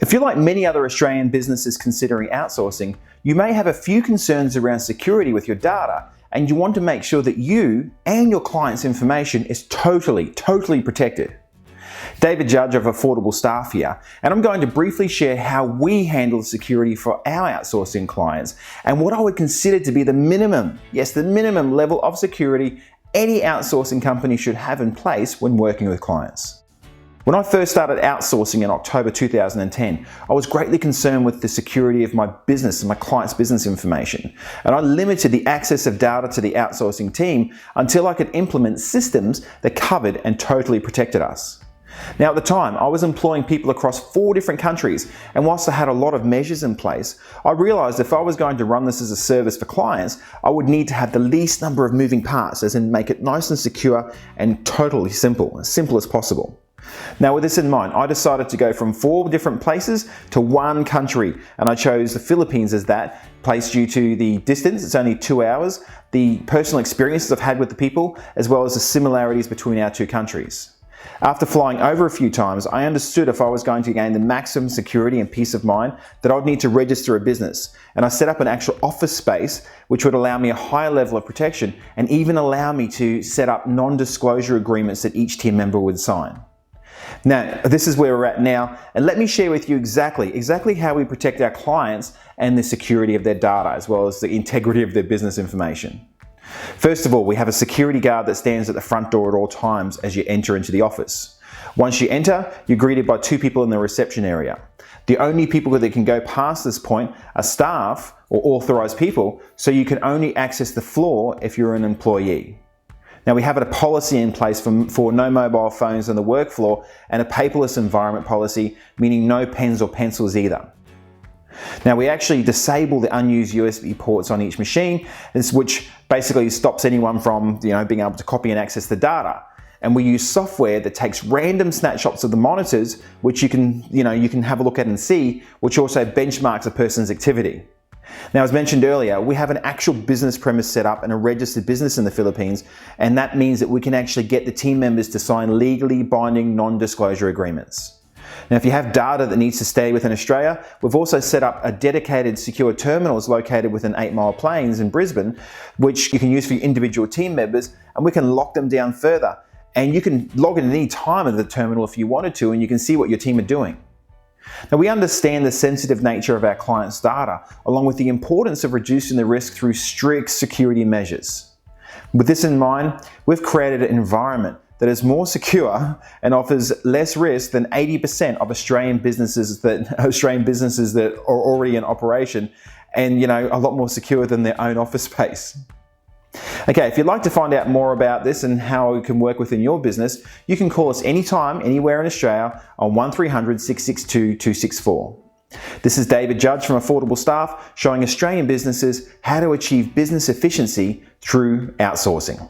If you're like many other Australian businesses considering outsourcing, you may have a few concerns around security with your data, and you want to make sure that you and your client's information is totally protected. David Judge of Affordable Staff here, and I'm going to briefly share how we handle security for our outsourcing clients and what I would consider to be the minimum, yes, the minimum level of security any outsourcing company should have in place when working with clients. When I first started outsourcing in October 2010, I was greatly concerned with the security of my business and my client's business information, and I limited the access of data to the outsourcing team until I could implement systems that covered and totally protected us. Now at the time, I was employing people across 4 different countries, and whilst I had a lot of measures in place, I realised if I was going to run this as a service for clients, I would need to have the least number of moving parts, as in make it nice and secure and totally simple, as simple as possible. Now with this in mind, I decided to go from 4 different places to 1 country, and I chose the Philippines as that place due to the distance. It's only 2 hours, the personal experiences I've had with the people, as well as the similarities between our 2 countries. After flying over a few times, I understood if I was going to gain the maximum security and peace of mind that I would need to register a business, and I set up an actual office space which would allow me a higher level of protection and even allow me to set up non-disclosure agreements that each team member would sign. Now, this is where we're at now, and let me share with you exactly how we protect our clients and the security of their data, as well as the integrity of their business information. First of all, we have a security guard that stands at the front door at all times as you enter into the office. Once you enter, you're greeted by 2 people in the reception area. The only people that can go past this point are staff or authorized people, so you can only access the floor if you're an employee. Now we have a policy in place for no mobile phones on the work floor and a paperless environment policy, meaning no pens or pencils either. Now we actually disable the unused USB ports on each machine, which basically stops anyone from being able to copy and access the data. And we use software that takes random snapshots of the monitors, which you can have a look at and see, which also benchmarks a person's activity. Now, as mentioned earlier, we have an actual business premise set up and a registered business in the Philippines, and that means that we can actually get the team members to sign legally binding non-disclosure agreements. Now, if you have data that needs to stay within Australia, we've also set up a dedicated secure terminals located within 8 Mile Plains in Brisbane, which you can use for your individual team members, and we can lock them down further. And you can log in at any time of the terminal if you wanted to, and you can see what your team are doing. Now we understand the sensitive nature of our clients' data, along with the importance of reducing the risk through strict security measures. With this in mind, we've created an environment that is more secure and offers less risk than 80% of Australian businesses that are already in operation, and a lot more secure than their own office space. Okay, if you'd like to find out more about this and how it can work within your business, you can call us anytime, anywhere in Australia on 1300 662 264. This is David Judge from Affordable Staff, showing Australian businesses how to achieve business efficiency through outsourcing.